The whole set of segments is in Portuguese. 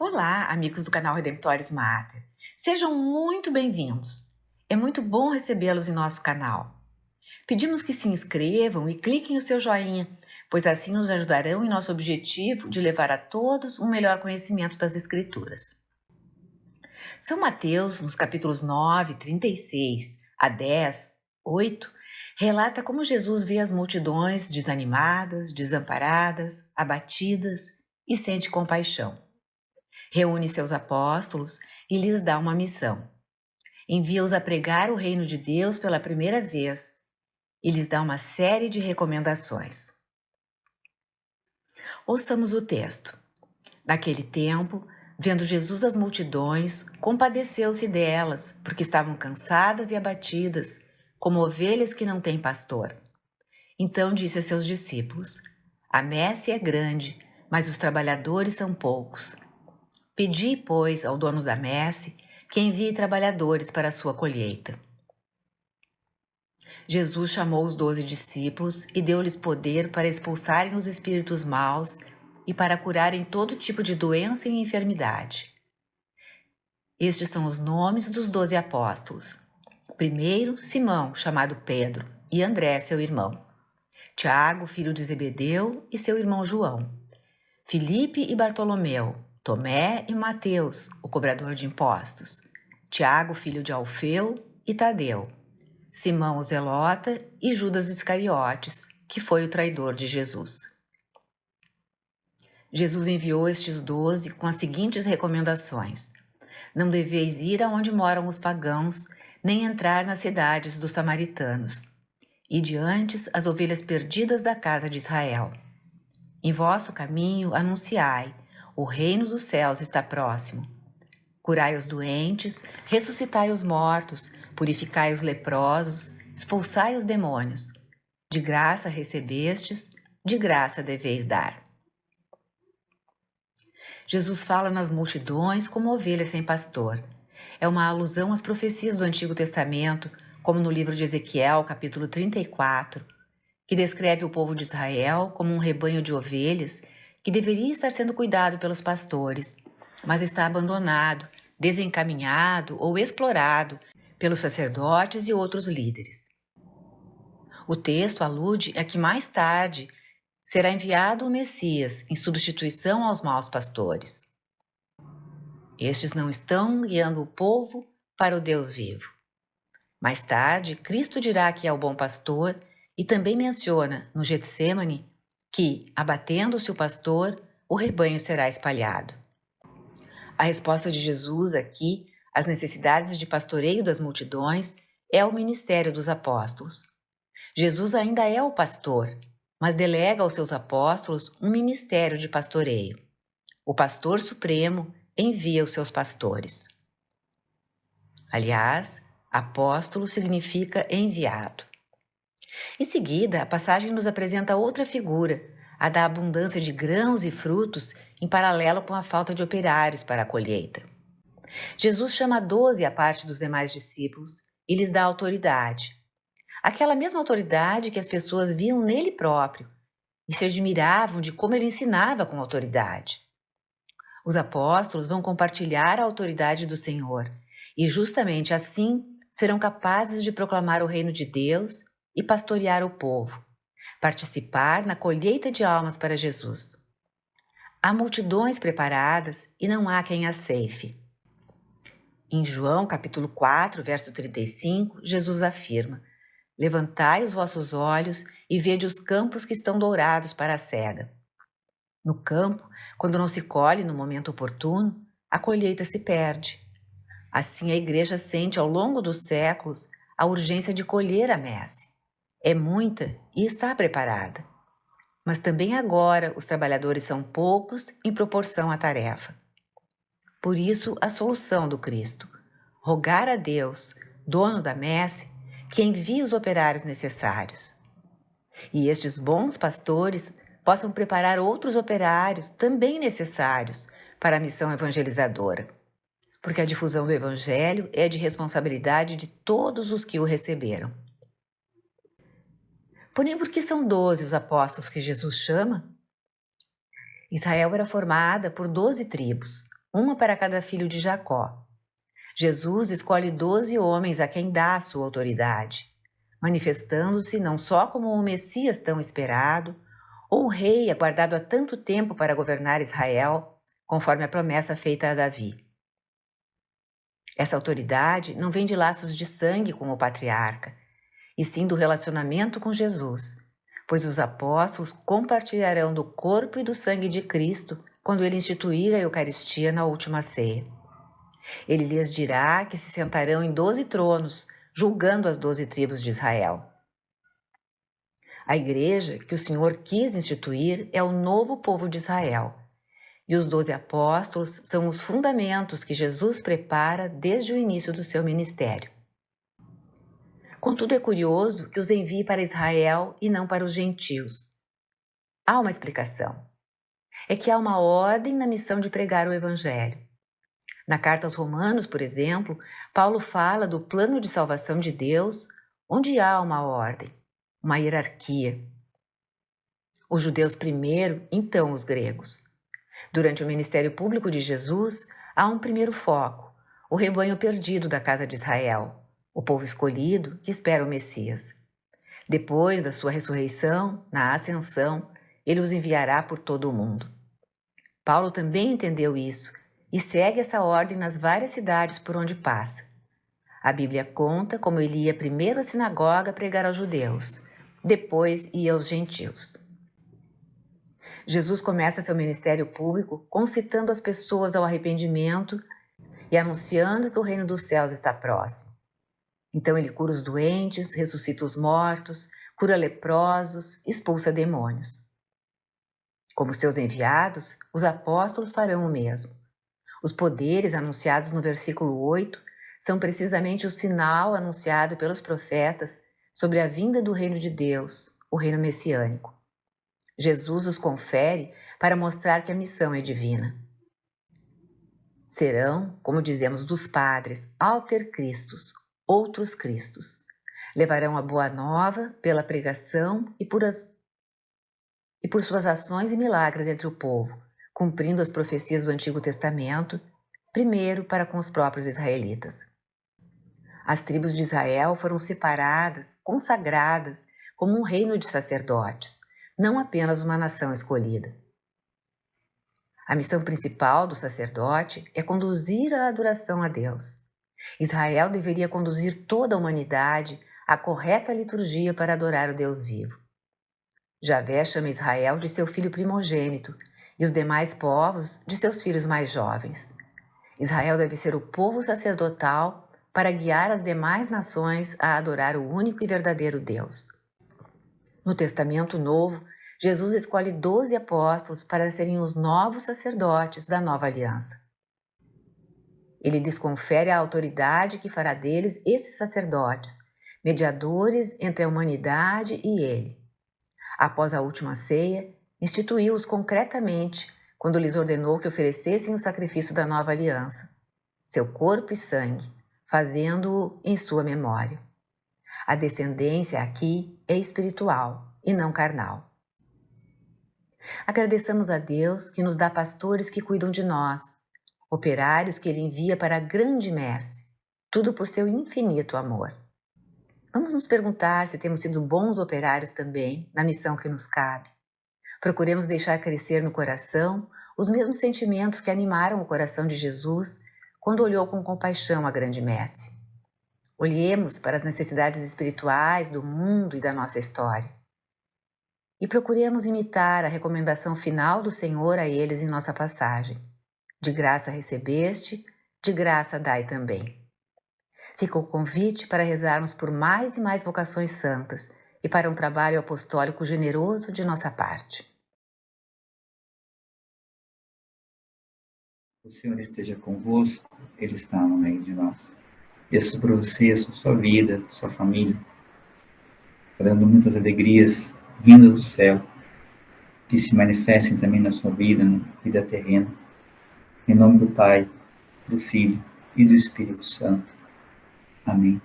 Olá, amigos do canal Redemptoris Mater. Sejam muito bem-vindos. É muito bom recebê-los em nosso canal. Pedimos que se inscrevam e cliquem o seu joinha, pois assim nos ajudarão em nosso objetivo de levar a todos um melhor conhecimento das Escrituras. São Mateus, nos capítulos 9, 36 a 10, 8, relata como Jesus vê as multidões desanimadas, desamparadas, abatidas e sente compaixão. Reúne seus apóstolos e lhes dá uma missão. Envia-os a pregar o reino de Deus pela primeira vez e lhes dá uma série de recomendações. Ouçamos o texto. Naquele tempo, vendo Jesus as multidões, compadeceu-se delas, porque estavam cansadas e abatidas, como ovelhas que não têm pastor. Então disse a seus discípulos: A messe é grande, mas os trabalhadores são poucos. Pedi, pois, ao dono da messe que envie trabalhadores para a sua colheita. Jesus chamou os 12 discípulos e deu-lhes poder para expulsarem os espíritos maus e para curarem todo tipo de doença e enfermidade. Estes são os nomes dos 12 apóstolos. Primeiro, Simão, chamado Pedro, e André, seu irmão. Tiago, filho de Zebedeu, e seu irmão João. Filipe e Bartolomeu, Tomé e Mateus, o cobrador de impostos, Tiago, filho de Alfeu, e Tadeu, Simão o Zelota e Judas Iscariotes, que foi o traidor de Jesus. Jesus enviou estes 12 com as seguintes recomendações: Não deveis ir aonde moram os pagãos, nem entrar nas cidades dos samaritanos. Ide antes as ovelhas perdidas da casa de Israel. Em vosso caminho anunciai: o reino dos céus está próximo. Curai os doentes, ressuscitai os mortos, purificai os leprosos, expulsai os demônios. De graça recebestes, de graça deveis dar. Jesus fala nas multidões como ovelhas sem pastor. É uma alusão às profecias do Antigo Testamento, como no livro de Ezequiel, capítulo 34, que descreve o povo de Israel como um rebanho de ovelhas que deveria estar sendo cuidado pelos pastores, mas está abandonado, desencaminhado ou explorado pelos sacerdotes e outros líderes. O texto alude a que mais tarde será enviado o Messias em substituição aos maus pastores. Estes não estão guiando o povo para o Deus vivo. Mais tarde, Cristo dirá que é o bom pastor e também menciona no Getsêmani que, abatendo-se o pastor, o rebanho será espalhado. A resposta de Jesus aqui às necessidades de pastoreio das multidões é o ministério dos apóstolos. Jesus ainda é o pastor, mas delega aos seus apóstolos um ministério de pastoreio. O pastor supremo envia os seus pastores. Aliás, apóstolo significa enviado. Em seguida, a passagem nos apresenta outra figura, a da abundância de grãos e frutos em paralelo com a falta de operários para a colheita. Jesus chama 12 à parte dos demais discípulos e lhes dá autoridade. Aquela mesma autoridade que as pessoas viam nele próprio e se admiravam de como ele ensinava com autoridade. Os apóstolos vão compartilhar a autoridade do Senhor e justamente assim serão capazes de proclamar o reino de Deus e pastorear o povo, participar na colheita de almas para Jesus. Há multidões preparadas e não há quem as ceife. Em João capítulo 4, verso 35, Jesus afirma: Levantai os vossos olhos e vede os campos que estão dourados para a cega. No campo, quando não se colhe no momento oportuno, a colheita se perde. Assim a igreja sente ao longo dos séculos a urgência de colher a messe. É muita e está preparada. Mas também agora os trabalhadores são poucos em proporção à tarefa. Por isso, a solução do Cristo: rogar a Deus, dono da messe, que envie os operários necessários. E estes bons pastores possam preparar outros operários também necessários para a missão evangelizadora, porque a difusão do Evangelho é de responsabilidade de todos os que o receberam. Porém, por que são 12 os apóstolos que Jesus chama? Israel era formada por 12 tribos, uma para cada filho de Jacó. Jesus escolhe 12 homens a quem dá a sua autoridade, manifestando-se não só como o Messias tão esperado, ou o rei aguardado há tanto tempo para governar Israel, conforme a promessa feita a Davi. Essa autoridade não vem de laços de sangue com o patriarca, e sim do relacionamento com Jesus, pois os apóstolos compartilharão do corpo e do sangue de Cristo quando ele instituir a Eucaristia na última ceia. Ele lhes dirá que se sentarão em 12 tronos, julgando as 12 tribos de Israel. A igreja que o Senhor quis instituir é o novo povo de Israel, e os 12 apóstolos são os fundamentos que Jesus prepara desde o início do seu ministério. Contudo, é curioso que os envie para Israel e não para os gentios. Há uma explicação. É que há uma ordem na missão de pregar o Evangelho. Na carta aos Romanos, por exemplo, Paulo fala do plano de salvação de Deus, onde há uma ordem, uma hierarquia. Os judeus primeiro, então os gregos. Durante o ministério público de Jesus, há um primeiro foco, o rebanho perdido da casa de Israel, o povo escolhido que espera o Messias. Depois da sua ressurreição, na ascensão, ele os enviará por todo o mundo. Paulo também entendeu isso e segue essa ordem nas várias cidades por onde passa. A Bíblia conta como ele ia primeiro à sinagoga pregar aos judeus, depois ia aos gentios. Jesus começa seu ministério público concitando as pessoas ao arrependimento e anunciando que o reino dos céus está próximo. Então ele cura os doentes, ressuscita os mortos, cura leprosos, expulsa demônios. Como seus enviados, os apóstolos farão o mesmo. Os poderes anunciados no versículo 8 são precisamente o sinal anunciado pelos profetas sobre a vinda do reino de Deus, o reino messiânico. Jesus os confere para mostrar que a missão é divina. Serão, como dizemos dos padres, alter Christus, outros Cristos. Levarão a boa nova pela pregação e por suas ações e milagres entre o povo, cumprindo as profecias do Antigo Testamento, primeiro para com os próprios israelitas. As tribos de Israel foram separadas, consagradas, como um reino de sacerdotes, não apenas uma nação escolhida. A missão principal do sacerdote é conduzir a adoração a Deus. Israel deveria conduzir toda a humanidade à correta liturgia para adorar o Deus vivo. Javé chama Israel de seu filho primogênito e os demais povos de seus filhos mais jovens. Israel deve ser o povo sacerdotal para guiar as demais nações a adorar o único e verdadeiro Deus. No Testamento Novo, Jesus escolhe 12 apóstolos para serem os novos sacerdotes da nova aliança. Ele lhes confere a autoridade que fará deles esses sacerdotes, mediadores entre a humanidade e ele. Após a última ceia, instituiu-os concretamente quando lhes ordenou que oferecessem o sacrifício da nova aliança, seu corpo e sangue, fazendo-o em sua memória. A descendência aqui é espiritual e não carnal. Agradeçamos a Deus que nos dá pastores que cuidam de nós, operários que Ele envia para a grande messe, tudo por seu infinito amor. Vamos nos perguntar se temos sido bons operários também na missão que nos cabe. Procuremos deixar crescer no coração os mesmos sentimentos que animaram o coração de Jesus quando olhou com compaixão a grande messe. Olhemos para as necessidades espirituais do mundo e da nossa história. E procuremos imitar a recomendação final do Senhor a eles em nossa passagem. De graça recebeste, de graça dai também. Fica o convite para rezarmos por mais e mais vocações santas e para um trabalho apostólico generoso de nossa parte. O Senhor esteja convosco, Ele está no meio de nós. Peço por você, sua vida, sua família, dando muitas alegrias vindas do céu, que se manifestem também na sua vida, na vida terrena. Em nome do Pai, do Filho e do Espírito Santo. Amém.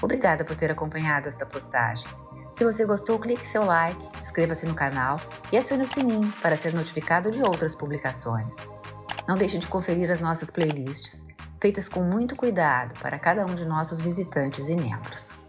Obrigada por ter acompanhado esta postagem. Se você gostou, clique seu like, inscreva-se no canal e acione o sininho para ser notificado de outras publicações. Não deixe de conferir as nossas playlists, feitas com muito cuidado para cada um de nossos visitantes e membros.